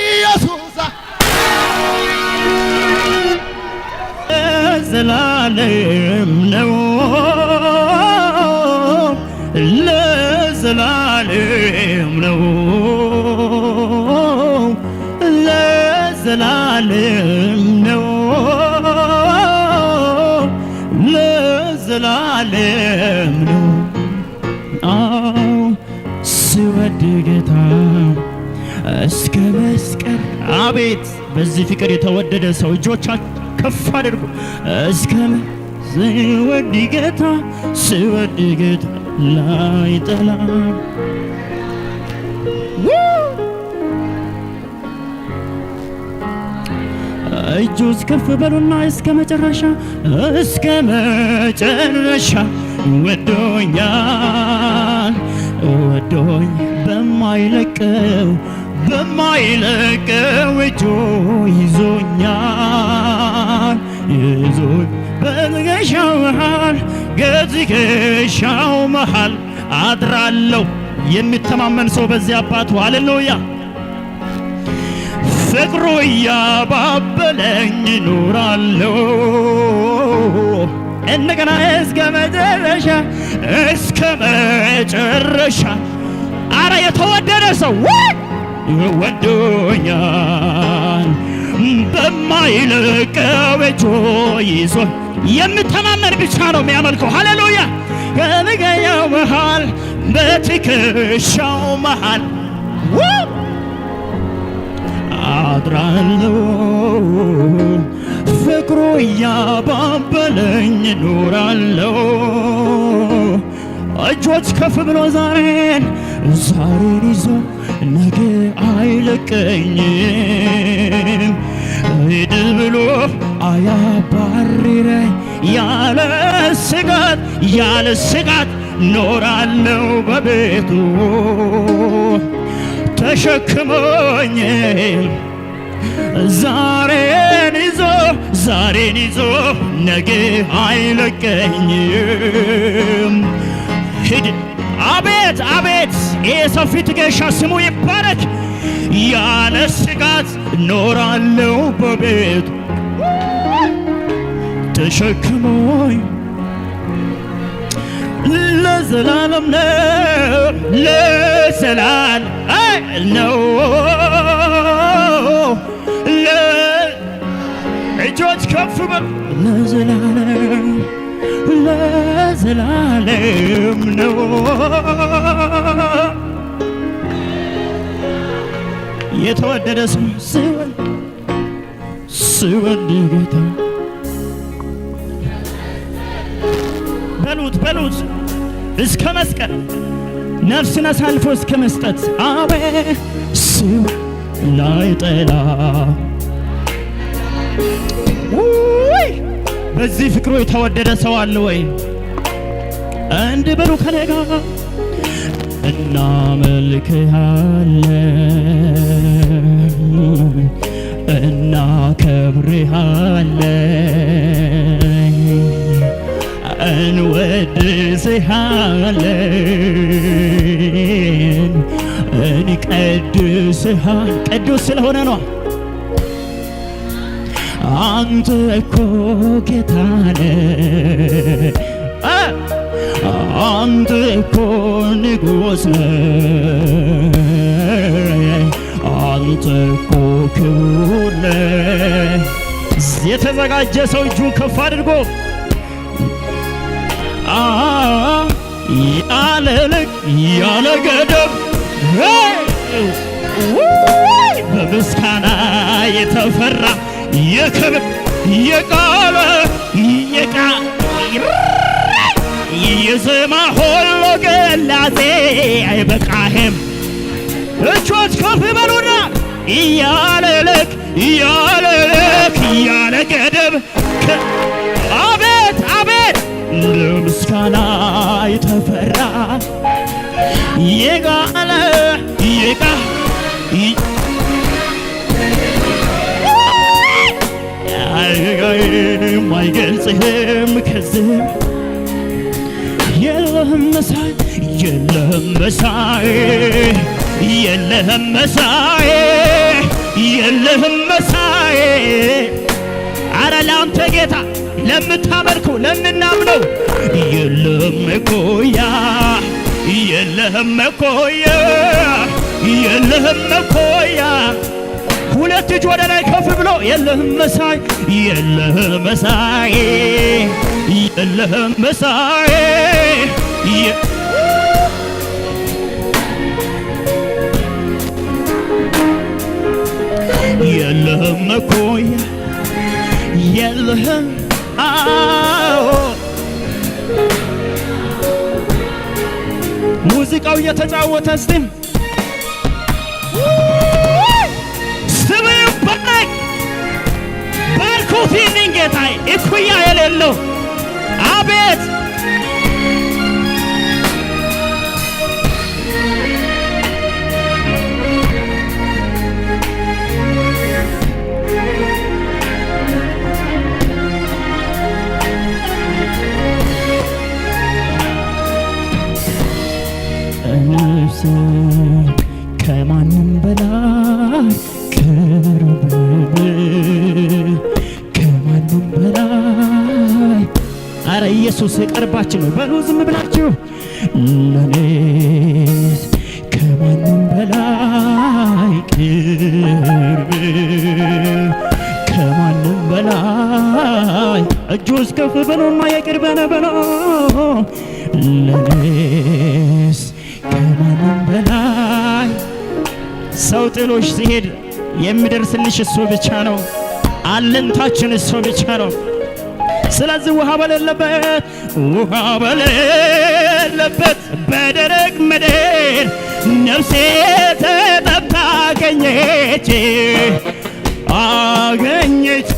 ኢየሱስ ለዘላለም ነው ለዘላለም ነው ለዘላለም ነው ለዘላለም ነው። ስወድ ጌታ እስከ መስቀል አቤት በዚህ ፍቅር የተወደደ ሰው እጆቻችሁ ከፍ አድርጉ። እስከ ስወድ ጌታ ስወድ ጌታ ላይ ጠላ እጆች ከፍ በሉና እስከ መጨረሻ ወዶኛል ወዶኝ በማይለቀው እጁ ይዞኛል በትከሻው መሃል አድራለሁ። የሚተማመን ሰው በዚህ አባቱ ሃሌሉያ ፍቅሩ እያባበለኝ እኖራለሁ እንደገና እስከ መጨረሻ አረ የተወደደ ሰው ወዶኛል በማይለቀው እጁ ይዞ የሚተማመን ብቻ ነው የሚያመልከው። ሃሌሉያ ከልገያው መሃል በትከሻው መሃል አድራለሁ ፍቅሩ እያባበለኝ እኖራለሁ። እጆች ከፍ ብሎ ዛሬን ይዞ ነገ አይለቀኝም። ሂድ ብሎ አያባርረኝ ያለ ስጋት ኖራለሁ በቤቱ ተሸክሞኝ ዛሬን ይዞ ነገ አይለቀኝም። ሂድ አቤት አቤት ይሄ ሰፊ ትከሻ ስሙ ይባረክ። ያለ ስጋት ኖራለሁ በቤቱ ተሸክሞኝ ለዘላለም ነው እጆች ከፍ በል ለዘላለም ነው። የተወደደ ሰው ስወድ ጌታ በሉት እስከ መስቀል ነፍስን አሳልፎ እስከ መስጠት አቤት ስም ላይ ጠላ በዚህ ፍቅሩ የተወደደ ሰው አለ ወይ? አንድ በሉ ከኔ ጋር እናመልክሃለን እናከብርሃለን እንወድስሃለን እንቀድስሃለን። ቅዱስ ስለሆነ ነው። አንተ እኮ ጌታ ነህ፣ አንተ እኮ ንጉሥ ነህ፣ አንተ እኮ ክቡር ነህ። የተዘጋጀ ሰው እጁን ከፍ አድርጎ ያለ ልክ ያለ ገደብ በምስጋና የተፈራ የክብር የቃለ የዜማ ሁሉ እጆች ከፍ በሉና እያለ ልክ እያለ ልክ እያለ ገደብ አቤት አቤት ለምስጋና የተፈራ የጋለ አይገልጽህም ከዚህ የለህም መሳይ የለህም መሳይ የለህም መሳይ የለህም መሳይ አረ ለአንተ ጌታ ለምታመልከው ለምናምነው የለህም መኮያ የለህም መኮያ የለህም መኮያ ሁለት እጅ ወደ ላይ ከፍ ብሎ የለህም መሳይ የለህም መሳይ የለህም መሳይ የለህም መኮያ የለህም ሙዚቃው እየተጫወተ እስቲም ስምህ በላይ ባርኩት ይህንን ጌታዬ እኩያ የሌለው አቤት ነፍሴ ከማንም በላይ ቅርብ ከማንም በላይ አረ ኢየሱስ ቅርባችን ነው በሉ ዝም ብላችሁ ለኔስ ከማንም በላይ ቅርብ ከማንም በላይ እጆች ከፍ በሉና የቅርብ ነህ በሉ ለኔስ ከማንም በላይ ሰው ጥሎሽ ሲሄድ የሚደርስልሽ እሱ ብቻ ነው። አለንታችን እሱ ብቻ ነው። ስለዚህ ውሃ በሌለበት በደረቅ ምድር ነፍሴ ተጠምታ አገኘች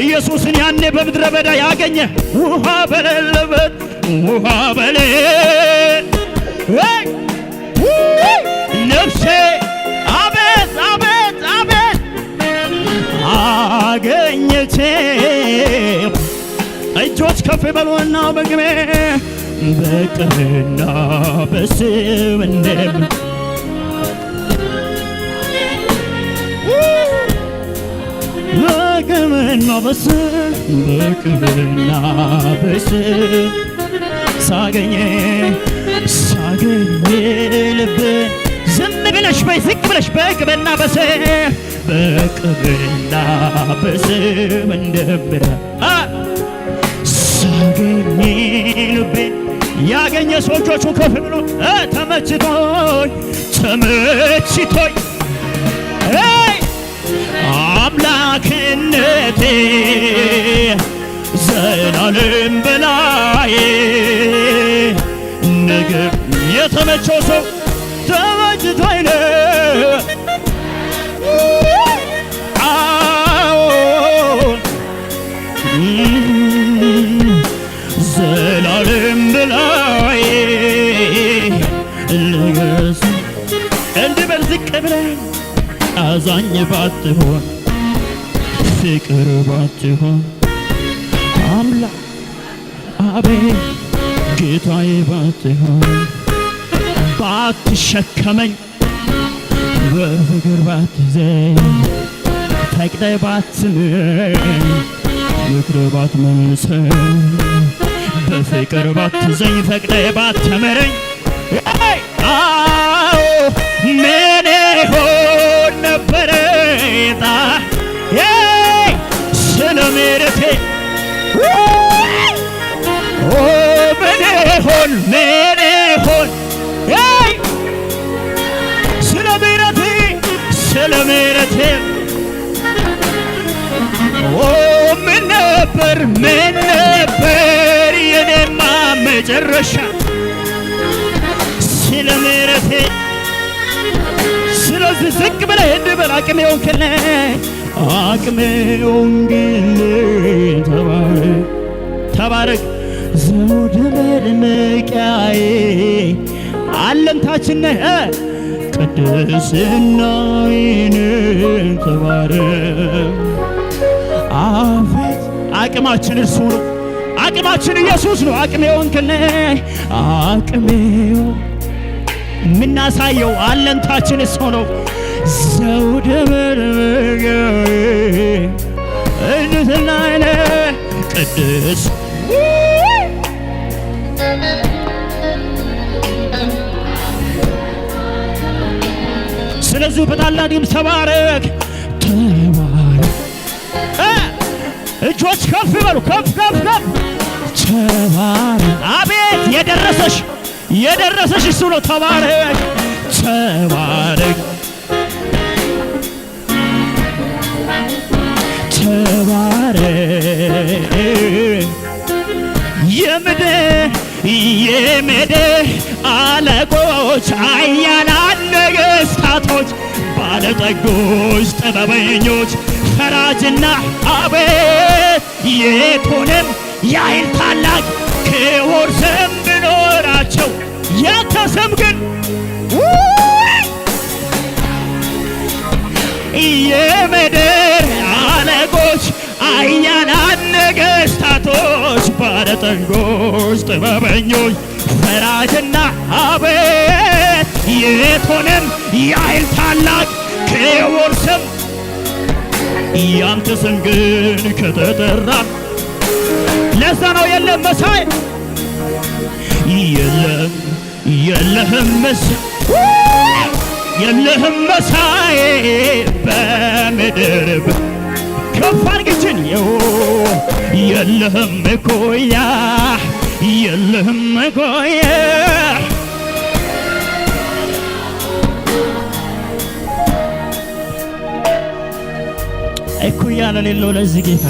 ኢየሱስን ያኔ በምድረ በዳ ያገኘ ውሃ በሌለበት ነፍሴ አቤት አቤት አቤት አገኘች። እጆች ከፍ በሉና በግሜ በቅርና በስም በቅርና በስም ሳገኘ ልብን ዝም ብለሽ በይ ዝቅ ብለሽ በቅብና በስም እንደምረ ሳገኝ ልቤን ያገኘ ሰዎቹ ከፍ ብሎ ተመችቶኝ አምላክነቴ ዘላለም በላይ ነገር የተመቸው ሰው ተመችቶኝ ዘላለም በላይ ልገስ እንድበል ዝቅ ብለን አዛኝ ባትሆን ፍቅር ባትሆን አምላክ አቤት ጌታዬ ባትሆን ባትሸከመኝ በፍቅር ባትይዘኝ ፈቅደህ ባትምረኝ ምክር ባትመልሰኝ በፍቅር ባትይዘኝ ፈቅደህ ባትምረኝ አዎ ምን ይሆን ነበረ ስለ ምሕረቴ ምን ይሆን ስለ ምሕረቴ ምን ነበር የኔማ መጨረሻ ስለ ምሕረቴ ዝቅ ብለህ እንበል አቅሜ ሆንክልኝ አቅሜ ሆንክልኝ ተባረክ ተባረክ ዘውድ መድመቂያዬ አለንታችን ነህ ቅድስናዬን ተባረክ አቤት አቅማችን እርሱ ነው አቅማችን ኢየሱስ ነው አቅሜ ሆንክልኝ አቅሜ ምናሳየው አለንታችን እሱ ነው ዘውድ መድመቂያዬ እንስናይነ ቅድስ ስለዚህ በታላቅ ድምፅ ተባረክ ተባረክ እጆች ከፍ በሉ ከፍ ከፍ ከፍ ተባረክ አቤት የደረሰሽ እሱ ነው ተባረክ ተባረክ ተባረክ የምድር አለቆች ኃያላን ነገሥታቶች ባለጠጎች ጥበበኞች ፈራጅና አቤት የቱንም ያህል ታላቅ ክቡር ስም ቢኖራቸው ያንተ ስም ግን የምድር አለቆች ኃያላን ነገሥታቶች ባለጠጎች ጥበበኞች ፈራጅና አቤት የቱንም ያህል ታላቅ ክቡር ስም ያንተ ስም ግን ከተጠራ ለዛ ነው የለም መሳይ የለህም መሳይ በምድር ከፍ አድርግችን የለህም እኩያ የለህም እኩያ እኩያ ለሌለው ለዚህ ጌታ